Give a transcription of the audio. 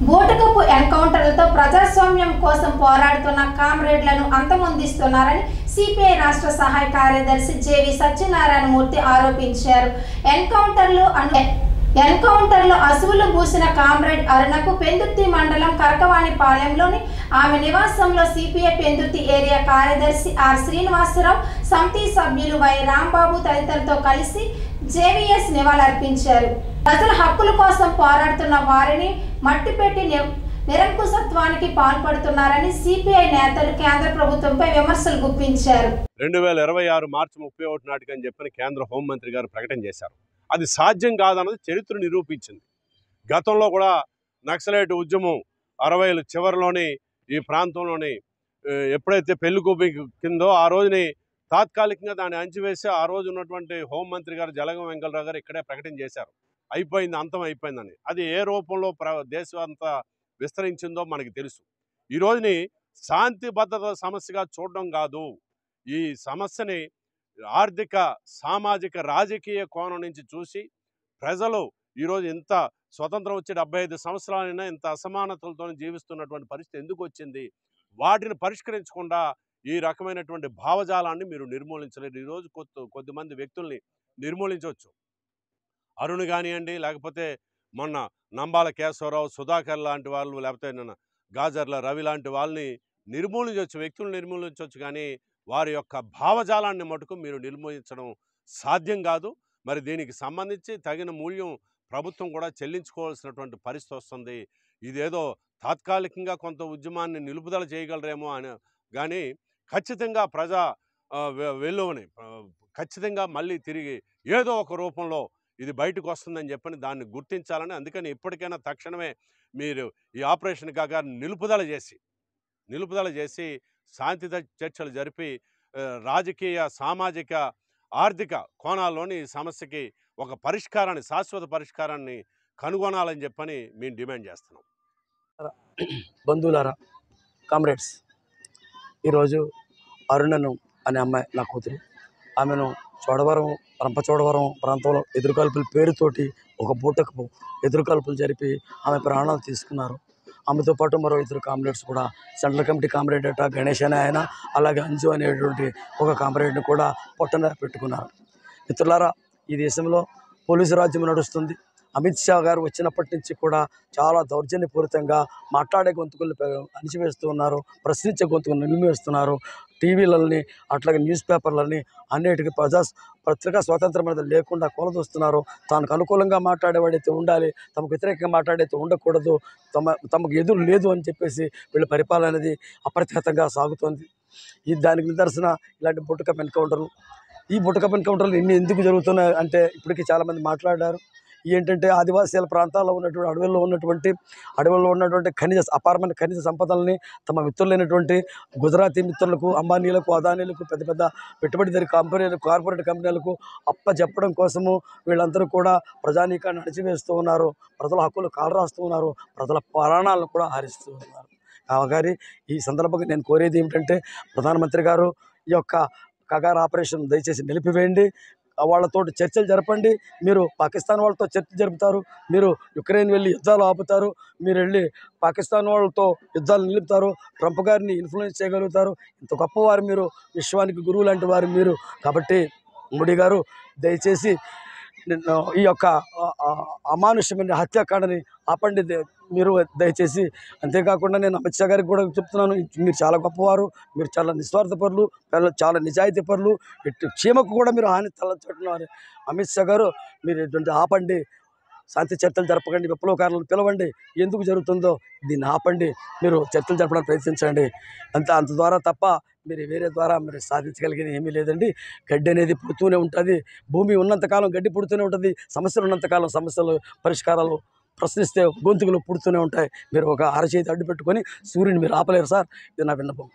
బూటకపు ఎన్కౌంటర్లతో ప్రజాస్వామ్యం కోసం పోరాడుతున్న కామ్రేడ్లను అంతమొందిస్తున్నారని సిపిఐ రాష్ట్ర సహాయ కార్యదర్శి జేవి సత్యనారాయణ మూర్తి ఆరోపించారు. ఎన్కౌంటర్లో అసువులు పూసిన కామ్రేడ్ అరుణకు పెందుర్తి మండలం కరకవాణిపాలెంలోని ఆమె నివాసంలో సిపిఐ పెందుర్తి ఏరియా కార్యదర్శి ఆర్ శ్రీనివాసరావు, సమితి సభ్యులు వై రాంబాబు తదితరులతో కలిసి జేవీఎస్ నివాళులర్పించారు. ప్రజల హక్కుల కోసం పోరాడుతున్న వారిని మట్టిపెట్టి నిరంకుశత్వానికి పాల్పడుతున్నారని సిపిఐ నేతలు కేంద్ర ప్రభుత్వంపై విమర్శలు గుప్పించారు. 2026 మార్చి 31 నాటికి అని చెప్పని కేంద్ర హోంమంత్రి గారు ప్రకటన చేశారు. అది సాధ్యం కాదన్నది చరిత్ర నిరూపించింది. గతంలో కూడా నక్సలైట్ ఉద్యమం 60ల చివరిలోని ఈ ప్రాంతంలోని ఎప్పుడైతే పెళ్లికూపి కిందో ఆ రోజుని తాత్కాలికంగా దాన్ని అంచివేసి ఆ రోజు ఉన్నటువంటి హోంమంత్రి గారు జలగం వెంకటరావు గారు ఇక్కడే ప్రకటన చేశారు, అయిపోయింది, అంతం అయిపోయిందని. అది ఏ రూపంలో దేశం అంతా విస్తరించిందో మనకి తెలుసు. ఈ రోజుని శాంతి భద్రత సమస్యగా చూడడం కాదు, ఈ సమస్యని ఆర్థిక, సామాజిక, రాజకీయ కోణం నుంచి చూసి ప్రజలు ఈరోజు ఇంత స్వతంత్రం వచ్చి 75 సంవత్సరాలైనా ఇంత అసమానతలతో జీవిస్తున్నటువంటి పరిస్థితి ఎందుకు వచ్చింది? వాటిని పరిష్కరించకుండా ఈ రకమైనటువంటి భావజాలాన్ని మీరు నిర్మూలించలేరు. ఈరోజు కొద్దిమంది వ్యక్తుల్ని నిర్మూలించవచ్చు. అరుణ్ కానివ్వండి, లేకపోతే మొన్న నంబాల కేశవరావు, సుధాకర్ లాంటి వాళ్ళు, లేకపోతే నిన్న గాజర్ల రవి లాంటి వాళ్ళని నిర్మూలించవచ్చు, వ్యక్తులను నిర్మూలించవచ్చు, కానీ వారి యొక్క భావజాలాన్ని మటుకు మీరు నిర్మూలించడం సాధ్యం కాదు. మరి దీనికి సంబంధించి తగిన మూల్యం ప్రభుత్వం కూడా చెల్లించుకోవాల్సినటువంటి పరిస్థితి వస్తుంది. ఇదేదో తాత్కాలికంగా కొంత ఉద్యమాన్ని నిలుపుదల చేయగలరేమో అని, కానీ ఖచ్చితంగా ప్రజా వెలువని ఖచ్చితంగా మళ్ళీ తిరిగి ఏదో ఒక రూపంలో ఇది బయటకు వస్తుందని చెప్పని దాన్ని గుర్తించాలని, అందుకని ఇప్పటికైనా తక్షణమే మీరు ఈ ఆపరేషన్ కాగా నిలుపుదల చేసి శాంతి చర్చలు జరిపి రాజకీయ, సామాజిక, ఆర్థిక కోణాల్లోని ఈ సమస్యకి ఒక పరిష్కారాన్ని, శాశ్వత పరిష్కారాన్ని కనుగొనాలని చెప్పని మేము డిమాండ్ చేస్తున్నాం. బంధువులారా, కామ్రేడ్స్, ఈరోజు అరుణను అనే అమ్మాయి నా కూతురు. ఆమెను రంపచోడవరం ప్రాంతంలో ఎదురుకాల్పుల పేరుతోటి ఒక పూటకు ఎదురుకాల్పులు జరిపి ఆమె ప్రాణాలు తీసుకున్నారు. ఆమెతో పాటు మరో 2 కామ్రేడ్స్ కూడా, సెంట్రల్ కమిటీ కామ్రేడ్ అట గణేష్ అనే ఆయన, అలాగే అంజు అనేటువంటి ఒక కామ్రేడ్ని కూడా పొట్టన పెట్టుకున్నారు. మిత్రులారా, ఈ దేశంలో పోలీసు రాజ్యం నడుస్తుంది. అమిత్ షా గారు వచ్చినప్పటి నుంచి కూడా చాలా దౌర్జన్యపూరితంగా మాట్లాడే గొంతుకులు అణిచివేస్తూ ఉన్నారు, ప్రశ్నించే గొంతుకులు నిలిమివేస్తున్నారు. టీవీలని, అట్లాగే న్యూస్ పేపర్లని అన్నిటికీ పత్రికా స్వాతంత్రం అనేది లేకుండా కూలదోస్తున్నారు. తనకు అనుకూలంగా మాట్లాడేవాడైతే ఉండాలి, తమకు వ్యతిరేకంగా మాట్లాడైతే ఉండకూడదు, తమకు ఎదురు లేదు అని చెప్పేసి వీళ్ళ పరిపాలన అనేది అప్రతిహతంగా సాగుతోంది. దానికి నిదర్శన ఇలాంటి బూటకపు ఎన్కౌంటర్లు. ఈ బూటకపు ఎన్కౌంటర్లు ఎందుకు జరుగుతున్నాయి అంటే, ఇప్పటికీ చాలామంది మాట్లాడారు. ఏంటంటే, ఆదివాసీల ప్రాంతాల్లో ఉన్నటువంటి అడవుల్లో ఉన్నటువంటి అపారమైన ఖనిజ సంపదల్ని తమ మిత్రులైనటువంటి గుజరాతీ మిత్రులకు, అంబానీలకు, అదానీలకు, పెద్ద పెద్ద పెట్టుబడిదారి కార్పొరేట్ కంపెనీలకు అప్పచెప్పడం కోసము వీళ్ళందరూ కూడా ప్రజానీకాన్ని అణచివేస్తూ ఉన్నారు, ప్రజల హక్కులు కాలరాస్తూ ఉన్నారు, ప్రజల ప్రాణాలను కూడా హరిస్తూ ఉన్నారు. కాబట్టి ఈ సందర్భంగా నేను కోరేది ఏమిటంటే, ప్రధానమంత్రి గారు ఈ యొక్క కగార్ ఆపరేషన్ దయచేసి నిలిపివేయండి. వాళ్ళతో చర్చలు జరపండి. మీరు పాకిస్తాన్ వాళ్ళతో చర్చ జరుపుతారు, మీరు యుక్రెయిన్ వెళ్ళి యుద్ధాలు ఆపుతారు, మీరు వెళ్ళి పాకిస్తాన్ వాళ్ళతో యుద్ధాలు నిలుపుతారు, ట్రంప్ గారిని ఇన్ఫ్లుయెన్స్ చేయగలుగుతారు. ఇంత గొప్పవారు మీరు, విశ్వానికి గురువు లాంటి వారు మీరు. కాబట్టి మోడీ గారు దయచేసి ఈ యొక్క అమానుష్యమైన హత్యాకాండని ఆపండి మీరు దయచేసి. అంతేకాకుండా నేను అమిత్ షా గారికి కూడా చెప్తున్నాను, మీరు చాలా గొప్పవారు, మీరు చాలా నిస్వార్థపరులు, చాలా నిజాయితీ పరులు, క్షేమకు కూడా మీరు హాని తలచుతున్నారు. అమిత్ షా గారు, మీరు ఇటువంటి ఆపండి, శాంతి చర్చలు జరపకండి, విప్లవకారులను పిలవండి, ఎందుకు జరుగుతుందో దీన్ని ఆపండి, మీరు చర్చలు జరపడానికి ప్రయత్నించండి. అంత ద్వారా తప్ప మీరు వేరే ద్వారా మీరు సాధించగలిగేది ఏమీ లేదండి. గడ్డి అనేది పుడుతూనే ఉంటుంది, భూమి ఉన్నంతకాలం గడ్డి పుడుతూనే ఉంటుంది, సమస్యలు ఉన్నంతకాలం సమస్యలు పరిష్కారాలు ప్రశ్నిస్తే గొంతుకులు పుడుతూనే ఉంటాయి. మీరు ఒక అరచేతి అడ్డు పెట్టుకొని సూర్యుని మీరు ఆపలేరు సార్. ఇది నా విన్నపం.